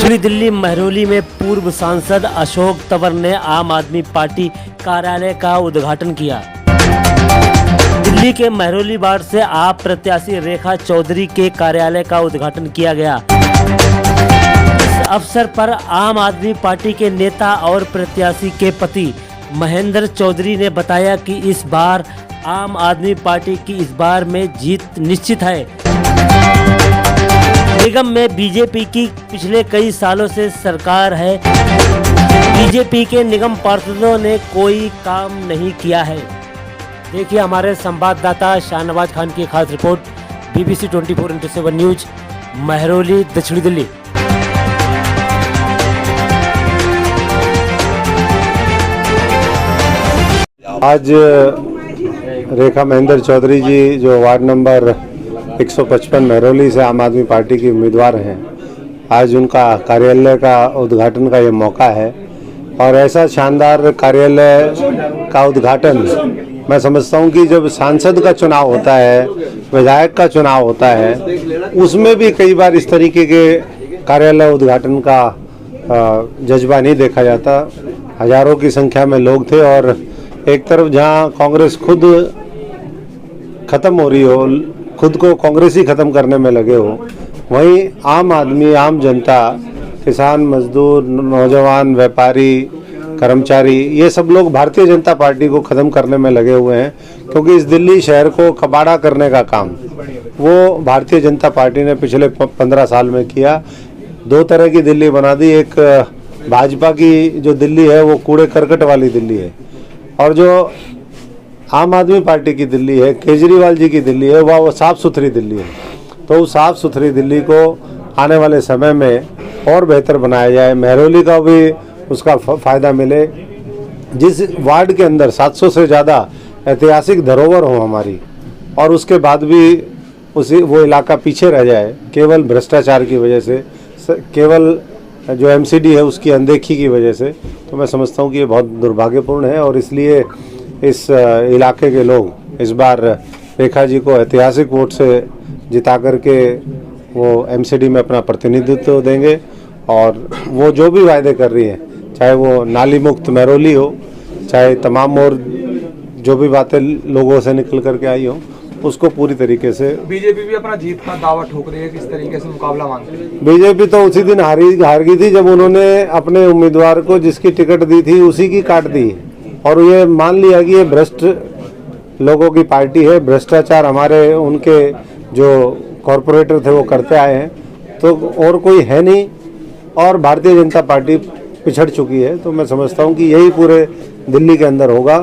दक्षिणी दिल्ली महरौली में पूर्व सांसद अशोक तंवर ने आम आदमी पार्टी कार्यालय का उद्घाटन किया। दिल्ली के महरौली वार्ड से आप प्रत्याशी रेखा चौधरी के कार्यालय का उद्घाटन किया गया। इस अवसर पर आम आदमी पार्टी के नेता और प्रत्याशी के पति महेंद्र चौधरी ने बताया कि इस बार आम आदमी पार्टी की इस बार में जीत निश्चित है। निगम में बीजेपी की पिछले कई सालों से सरकार है। बीजेपी के निगम पार्षदों ने कोई काम नहीं किया है। देखिए हमारे संवाददाता शाहनवाज खान की खास report BBC 24x7 news Mehrauli दक्षिणी दिल्ली। आज रेखा महेंद्र चौधरी जी जो वार्ड नंबर 155 महरौली से आम आदमी पार्टी के उम्मीदवार हैं, आज उनका कार्यालय का उद्घाटन का ये मौका है। और ऐसा शानदार कार्यालय का उद्घाटन मैं समझता हूँ कि जब सांसद का चुनाव होता है, विधायक का चुनाव होता है, उसमें भी कई बार इस तरीके के कार्यालय उद्घाटन का जज्बा नहीं देखा जाता। हजारों की संख्या में लोग थे और एक तरफ जहाँ कांग्रेस खुद खत्म हो रही हो, खुद को कांग्रेस ही खत्म करने में लगे हो, वहीं आम आदमी, आम जनता, किसान, मजदूर, नौजवान, व्यापारी, कर्मचारी, ये सब लोग भारतीय जनता पार्टी को ख़त्म करने में लगे हुए हैं। क्योंकि इस दिल्ली शहर को कबाड़ा करने का काम वो भारतीय जनता पार्टी ने पिछले 15 साल में किया। दो तरह की दिल्ली बना दी। एक भाजपा की जो दिल्ली है वो कूड़े करकट वाली दिल्ली है, और जो आम आदमी पार्टी की दिल्ली है, केजरीवाल जी की दिल्ली है, वह साफ़ सुथरी दिल्ली है। तो उस साफ़ सुथरी दिल्ली को आने वाले समय में और बेहतर बनाया जाए, महरौली का भी उसका फ़ायदा मिले। जिस वार्ड के अंदर 700 से ज़्यादा ऐतिहासिक धरोहर हो हमारी, और उसके बाद भी वो इलाका पीछे रह जाए केवल भ्रष्टाचार की वजह से, केवल जो MCD है उसकी अनदेखी की वजह से, तो मैं समझता हूँ कि ये बहुत दुर्भाग्यपूर्ण है। और इसलिए इस इलाके के लोग इस बार रेखा जी को ऐतिहासिक वोट से जिता करके वो MCD में अपना प्रतिनिधित्व देंगे। और वो जो भी वायदे कर रही हैं, चाहे वो नाली मुक्त महरौली हो, चाहे तमाम और जो भी बातें लोगों से निकल करके आई हो, उसको पूरी तरीके से। बीजेपी भी अपना जीत का दावा ठोक रही है, किस तरीके से मुकाबला मांगती है? बीजेपी तो उसी दिन हार गई थी जब उन्होंने अपने उम्मीदवार को जिसकी टिकट दी थी उसी की काट दी, और ये मान लिया कि ये भ्रष्ट लोगों की पार्टी है। भ्रष्टाचार हमारे उनके जो कॉरपोरेटर थे वो करते आए हैं, तो और कोई है नहीं, और भारतीय जनता पार्टी पिछड़ चुकी है। तो मैं समझता हूँ कि यही पूरे दिल्ली के अंदर होगा,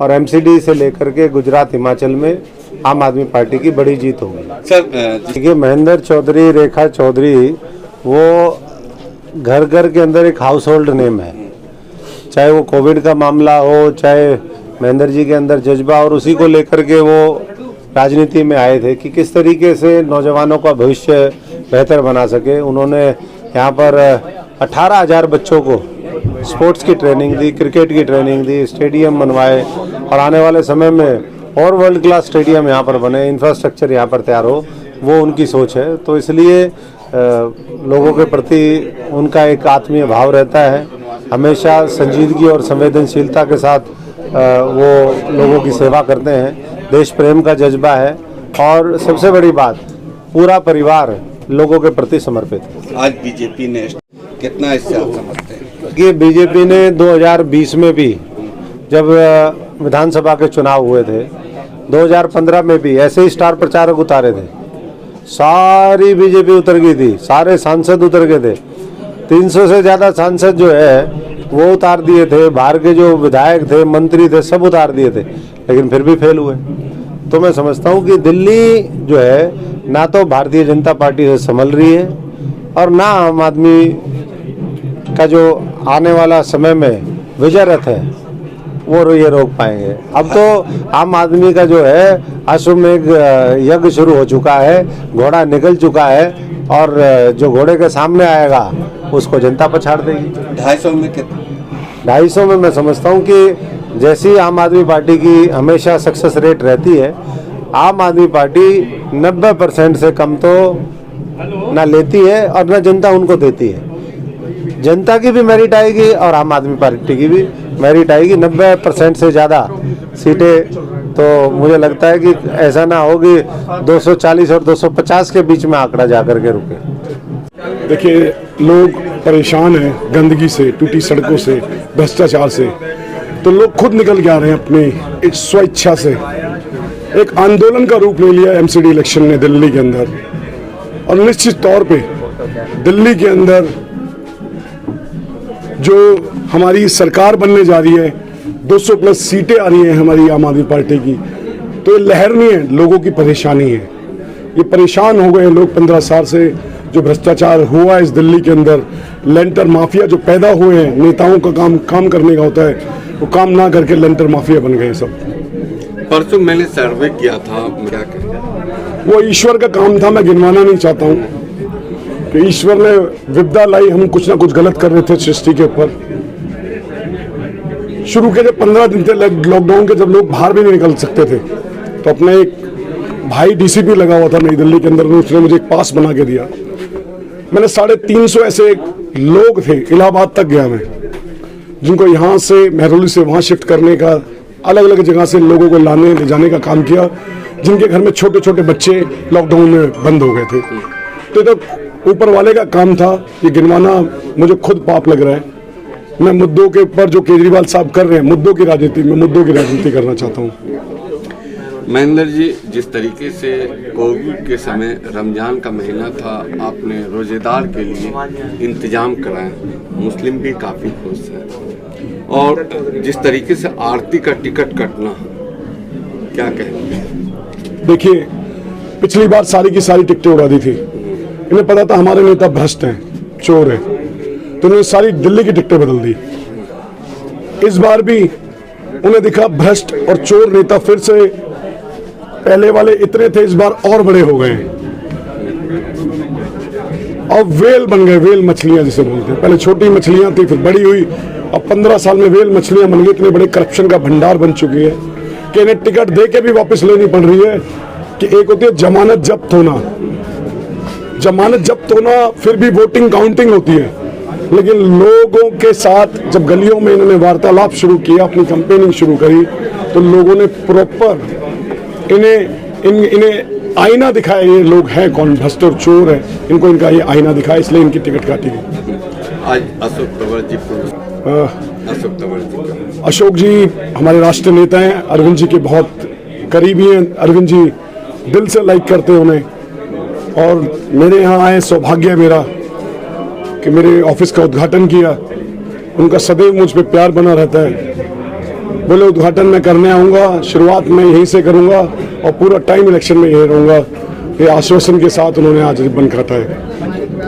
और MCD से लेकर के गुजरात, हिमाचल में आम आदमी पार्टी की बड़ी जीत होगी। सर देखिए, महेंद्र चौधरी, रेखा चौधरी वो घर घर के अंदर एक हाउस होल्ड नेम है। चाहे वो कोविड का मामला हो, चाहे महेंद्र जी के अंदर जज्बा, और उसी को लेकर के वो राजनीति में आए थे कि किस तरीके से नौजवानों का भविष्य बेहतर बना सके। उन्होंने यहाँ पर 18,000 बच्चों को स्पोर्ट्स की ट्रेनिंग दी, क्रिकेट की ट्रेनिंग दी, स्टेडियम बनवाए, और आने वाले समय में और वर्ल्ड क्लास स्टेडियम यहाँ पर बने, इंफ्रास्ट्रक्चर यहाँ पर तैयार हो, वो उनकी सोच है। तो इसलिए लोगों के प्रति उनका एक आत्मीय भाव रहता है। हमेशा संजीदगी और संवेदनशीलता के साथ वो लोगों की सेवा करते हैं। देश प्रेम का जज्बा है, और सबसे बड़ी बात, पूरा परिवार लोगों के प्रति समर्पित है। आज बीजेपी ने कितना इससे आप समझते हैं कि बीजेपी ने 2020 में भी जब विधानसभा के चुनाव हुए थे, 2015 में भी ऐसे ही स्टार प्रचारक उतारे थे, सारी बीजेपी उतर गई थी, सारे सांसद उतर गए थे। 300 से ज़्यादा सांसद जो है वो उतार दिए थे, बाहर के जो विधायक थे, मंत्री थे, सब उतार दिए थे, लेकिन फिर भी फेल हुए। तो मैं समझता हूँ कि दिल्ली जो है ना तो भारतीय जनता पार्टी से संभल रही है, और ना आम आदमी का जो आने वाला समय में विजय रथ है वो ये रोक पाएंगे। अब तो आम आदमी का जो है अश्वमेघ यज्ञ शुरू हो चुका है, घोड़ा निकल चुका है, और जो घोड़े के सामने आएगा उसको जनता पछाड़ देगी। 250 में कितना? 250 में मैं समझता हूँ कि जैसी आम आदमी पार्टी की हमेशा सक्सेस रेट रहती है, आम आदमी पार्टी 90% से कम तो ना लेती है और ना जनता उनको देती है। जनता की भी मेरिट आएगी और आम आदमी पार्टी की भी मेरिट आएगी। 90% से ज़्यादा सीटें, तो मुझे लगता है कि ऐसा ना हो कि 240 और 250 के बीच में आंकड़ा जाकर के रुके। देखिए, लोग परेशान हैं गंदगी से, टूटी सड़कों से, भ्रष्टाचार से, तो लोग खुद निकल के आ रहे हैं अपनी एक स्वेच्छा से। एक आंदोलन का रूप ले लिया एमसीडी इलेक्शन ने दिल्ली के अंदर, और निश्चित तौर पे दिल्ली के अंदर जो हमारी सरकार बनने जा रही है, 200 प्लस सीटें आ रही हैं हमारी आम आदमी पार्टी की, तो ये लहर नहीं है, लोगों की परेशानी है। ये परेशान हो गए हैं लोग 15 साल से। जो भ्रष्टाचार हुआ है इस दिल्ली के अंदर, लेंटर माफिया जो पैदा हुए हैं, नेताओं का काम करने का होता है, वो काम ना करके लेंटर माफिया बन गए सब। परसों मैंने सर्वे किया था, क्या कहें? वो ईश्वर का काम था, मैं गिनवाना नहीं चाहता हूँ कि ईश्वर ने विपदा लाई, हम कुछ ना कुछ गलत कर रहे थे सृष्टि के ऊपर। शुरू के जब 15 दिन थे लॉकडाउन के, जब लोग बाहर भी नहीं निकल सकते थे, तो अपने एक भाई डीसीपी लगा हुआ था नई दिल्ली के अंदर, उसने मुझे एक पास बना के दिया। मैंने 350 ऐसे लोग थे, इलाहाबाद तक गया मैं, जिनको यहाँ से महरौली से वहाँ शिफ्ट करने का, अलग अलग जगह से लोगों को लाने ले जाने का काम किया, जिनके घर में छोटे छोटे बच्चे लॉकडाउन में बंद हो गए थे। तो ऊपर वाले का काम था, ये गिनवाना मुझे खुद पाप लग रहा है। मैं मुद्दों के ऊपर जो केजरीवाल साहब कर रहे हैं, मुद्दों की राजनीति करना चाहता हूँ। महेंद्र जी, जिस तरीके से कोविड के समय रमजान का महीना था, आपने रोजेदार के लिए इंतजाम कराए, मुस्लिम भी काफ़ी खुश हैं, और जिस तरीके से आरती का टिकट कटना, क्या कहेंगे? देखिए, पिछली बार सारी की सारी टिकटें उड़ा दी थी। इन्हें पता था हमारे नेता भ्रष्ट हैं, चोर हैं, तो उन्होंने सारी दिल्ली की टिकटें बदल दी। इस बार भी उन्हें दिखा भ्रष्ट और चोर नेता फिर से, पहले वाले इतने थे, इस बार और बड़े हो गए हैं, और वेल बन गए, वेल मछलियां जिसे बोलते हैं। पहले छोटी मछलियां थी, फिर बड़ी हुई, अब 15 साल में वेल मछलियां बन गई। इतने बड़े करप्शन का भंडार बन चुकी है कि इन्हें टिकट दे के भी वापस लेनी पड़ रही है। कि एक होती है जमानत जब्त होना, जमानत जब्त होना, फिर भी वोटिंग काउंटिंग होती है, लेकिन लोगों के साथ जब गलियों में इन्होंने वार्तालाप शुरू किया, अपनी कैंपेनिंग शुरू करी, तो लोगों ने प्रॉपर इन्हें आईना दिखाया, ये लोग हैं कौन, भ्रष्ट और चोर है, इनको इनका ये आईना दिखाया, इसलिए इनकी टिकट काटी गई। आज अशोक तंवर जी, अशोक जी हमारे राष्ट्रीय नेता हैं, अरविंद जी के बहुत करीबी हैं। अरविंद जी दिल से लाइक करते हैं उन्हें, और मेरे यहाँ आए, सौभाग्य है मेरा कि मेरे ऑफिस का उद्घाटन किया। उनका सदैव मुझ पर प्यार बना रहता है। बोले उद्घाटन मैं करने आऊँगा, शुरुआत मैं यहीं से करूँगा और पूरा टाइम इलेक्शन में यहीं रहूँगा। ये आश्वासन के साथ उन्होंने आज रिबन काटा है।